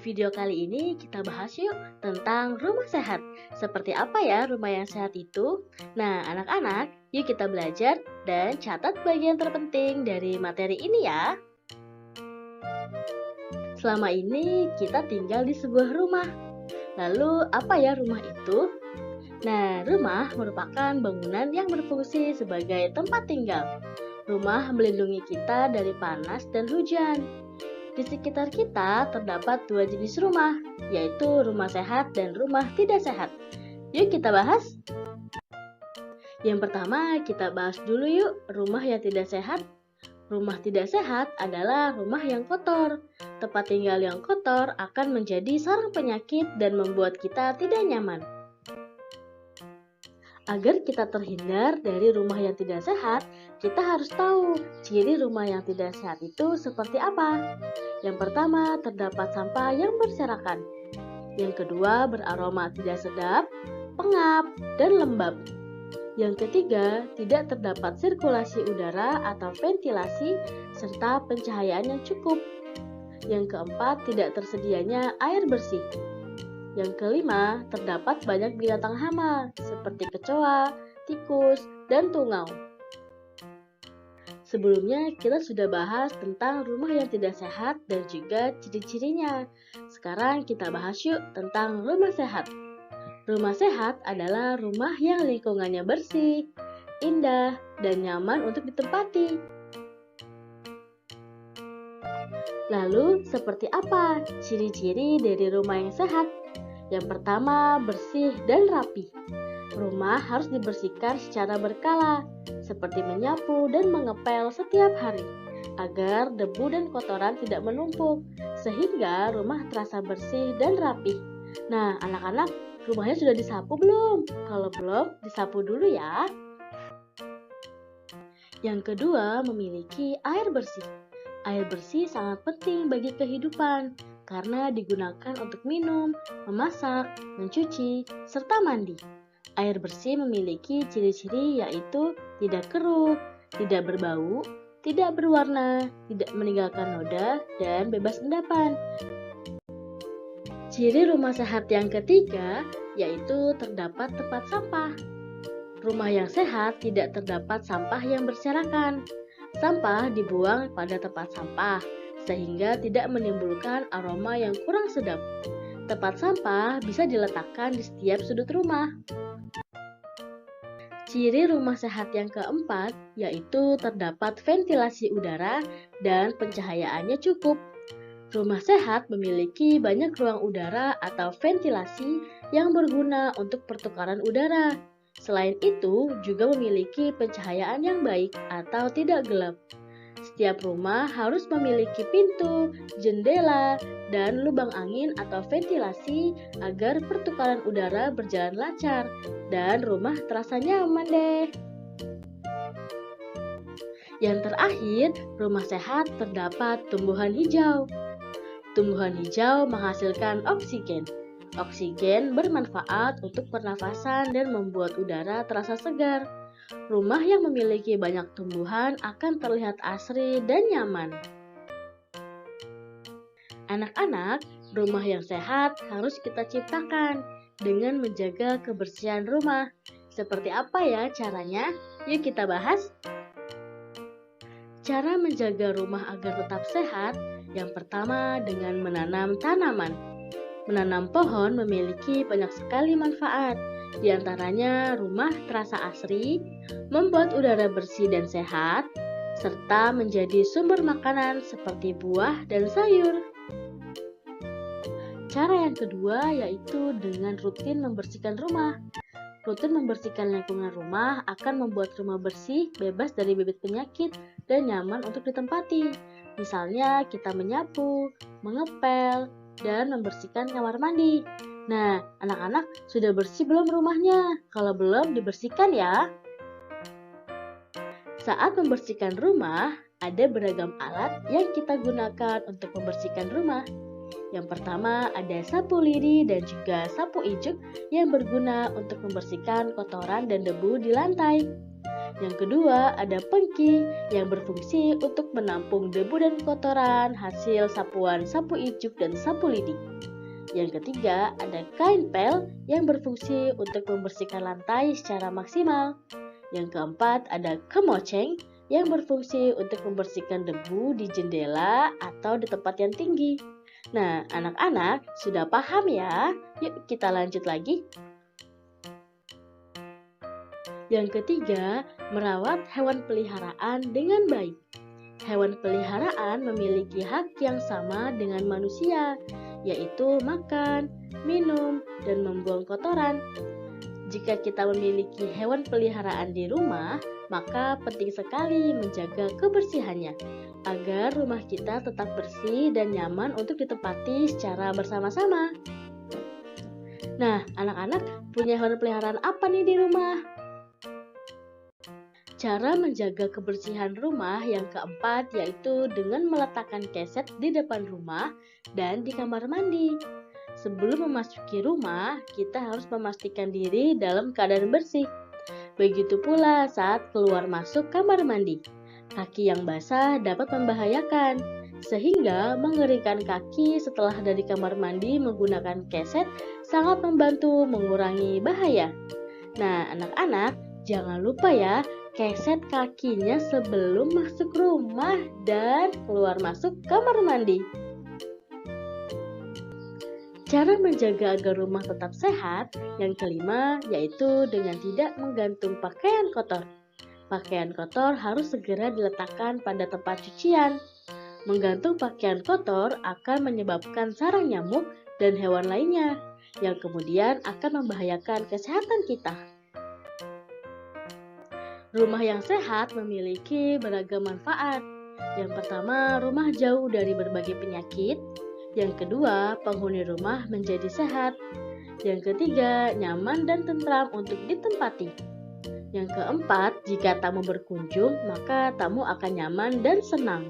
video kali ini kita bahas yuk tentang rumah sehat. Seperti apa ya rumah yang sehat itu? Nah, anak-anak, yuk kita belajar dan catat bagian terpenting dari materi ini ya. Selama ini kita tinggal di sebuah rumah. Lalu, apa ya rumah itu? Nah, rumah merupakan bangunan yang berfungsi sebagai tempat tinggal. Rumah melindungi kita dari panas dan hujan. Di sekitar kita terdapat dua jenis rumah, yaitu rumah sehat dan rumah tidak sehat. Yuk kita bahas. Yang pertama, kita bahas dulu yuk rumah yang tidak sehat. Rumah tidak sehat adalah rumah yang kotor. Tempat tinggal yang kotor akan menjadi sarang penyakit dan membuat kita tidak nyaman. Agar kita terhindar dari rumah yang tidak sehat, kita harus tahu ciri rumah yang tidak sehat itu seperti apa. Yang pertama, terdapat sampah yang berserakan. Yang kedua, beraroma tidak sedap, pengap, dan lembab. Yang ketiga, tidak terdapat sirkulasi udara atau ventilasi, serta pencahayaan yang cukup. Yang keempat, tidak tersedianya air bersih. Yang kelima, terdapat banyak binatang hama seperti kecoa, tikus, dan tungau. Sebelumnya kita sudah bahas tentang rumah yang tidak sehat dan juga ciri-cirinya. Sekarang kita bahas yuk tentang rumah sehat. Rumah sehat adalah rumah yang lingkungannya bersih, indah, dan nyaman untuk ditempati. Lalu, seperti apa ciri-ciri dari rumah yang sehat? Yang pertama, bersih dan rapi. Rumah harus dibersihkan secara berkala, seperti menyapu dan mengepel setiap hari, agar debu dan kotoran tidak menumpuk, sehingga rumah terasa bersih dan rapi. Nah, anak-anak, rumahnya sudah disapu belum? Kalau belum, disapu dulu ya. Yang kedua, memiliki air bersih. Air bersih sangat penting bagi kehidupan karena digunakan untuk minum, memasak, mencuci, serta mandi. Air bersih memiliki ciri-ciri yaitu tidak keruh, tidak berbau, tidak berwarna, tidak meninggalkan noda, dan bebas endapan. Ciri rumah sehat yang ketiga yaitu terdapat tempat sampah. Rumah yang sehat tidak terdapat sampah yang berserakan. Sampah dibuang pada tempat sampah, sehingga tidak menimbulkan aroma yang kurang sedap. Tempat sampah bisa diletakkan di setiap sudut rumah. Ciri rumah sehat yang keempat yaitu terdapat ventilasi udara dan pencahayaannya cukup. Rumah sehat memiliki banyak ruang udara atau ventilasi yang berguna untuk pertukaran udara. Selain itu, juga memiliki pencahayaan yang baik atau tidak gelap. Setiap rumah harus memiliki pintu, jendela, dan lubang angin atau ventilasi agar pertukaran udara berjalan lancar dan rumah terasa nyaman deh. Yang terakhir, rumah sehat terdapat tumbuhan hijau. Tumbuhan hijau menghasilkan oksigen. Oksigen bermanfaat untuk pernafasan dan membuat udara terasa segar. Rumah yang memiliki banyak tumbuhan akan terlihat asri dan nyaman. Anak-anak, rumah yang sehat harus kita ciptakan dengan menjaga kebersihan rumah. Seperti apa ya caranya? Yuk kita bahas. Cara menjaga rumah agar tetap sehat, yang pertama dengan menanam tanaman. Menanam pohon memiliki banyak sekali manfaat. Di antaranya rumah terasa asri, membuat udara bersih dan sehat, serta menjadi sumber makanan seperti buah dan sayur. Cara yang kedua yaitu dengan rutin membersihkan rumah. Rutin membersihkan lingkungan rumah akan membuat rumah bersih, bebas dari bibit penyakit, dan nyaman untuk ditempati. Misalnya kita menyapu, mengepel, dan membersihkan kamar mandi. Nah, anak-anak sudah bersih belum rumahnya? Kalau belum, dibersihkan ya. Saat membersihkan rumah, ada beragam alat yang kita gunakan untuk membersihkan rumah. Yang pertama ada sapu lidi dan juga sapu ijuk yang berguna untuk membersihkan kotoran dan debu di lantai. Yang kedua, ada pengki yang berfungsi untuk menampung debu dan kotoran hasil sapuan sapu ijuk dan sapu lidi. Yang ketiga, ada kain pel yang berfungsi untuk membersihkan lantai secara maksimal. Yang keempat, ada kemoceng yang berfungsi untuk membersihkan debu di jendela atau di tempat yang tinggi. Nah, anak-anak sudah paham ya? Yuk kita lanjut lagi. Yang ketiga, merawat hewan peliharaan dengan baik. Hewan peliharaan memiliki hak yang sama dengan manusia, yaitu makan, minum, dan membuang kotoran. Jika kita memiliki hewan peliharaan di rumah, maka penting sekali menjaga kebersihannya, agar rumah kita tetap bersih dan nyaman untuk ditempati secara bersama-sama. Nah, anak-anak punya hewan peliharaan apa nih di rumah? Cara menjaga kebersihan rumah yang keempat yaitu dengan meletakkan keset di depan rumah dan di kamar mandi. Sebelum memasuki rumah, kita harus memastikan diri dalam keadaan bersih. Begitu pula saat keluar masuk kamar mandi. Kaki yang basah dapat membahayakan, sehingga mengeringkan kaki setelah dari kamar mandi menggunakan keset sangat membantu mengurangi bahaya. Nah, anak-anak, jangan lupa ya, keset kakinya sebelum masuk rumah dan keluar masuk kamar mandi. Cara menjaga agar rumah tetap sehat, yang kelima yaitu dengan tidak menggantung pakaian kotor. Pakaian kotor harus segera diletakkan pada tempat cucian. Menggantung pakaian kotor akan menyebabkan sarang nyamuk dan hewan lainnya, yang kemudian akan membahayakan kesehatan kita. Rumah yang sehat memiliki beragam manfaat. Yang pertama, rumah jauh dari berbagai penyakit. Yang kedua, penghuni rumah menjadi sehat. Yang ketiga, nyaman dan tentram untuk ditempati. Yang keempat, jika tamu berkunjung, maka tamu akan nyaman dan senang.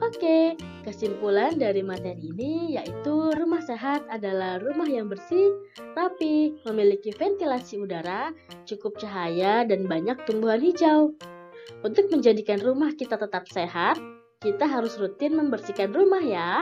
Oke, kesimpulan dari materi ini yaitu rumah sehat adalah rumah yang bersih, rapi, memiliki ventilasi udara, cukup cahaya, dan banyak tumbuhan hijau. Untuk menjadikan rumah kita tetap sehat, kita harus rutin membersihkan rumah ya.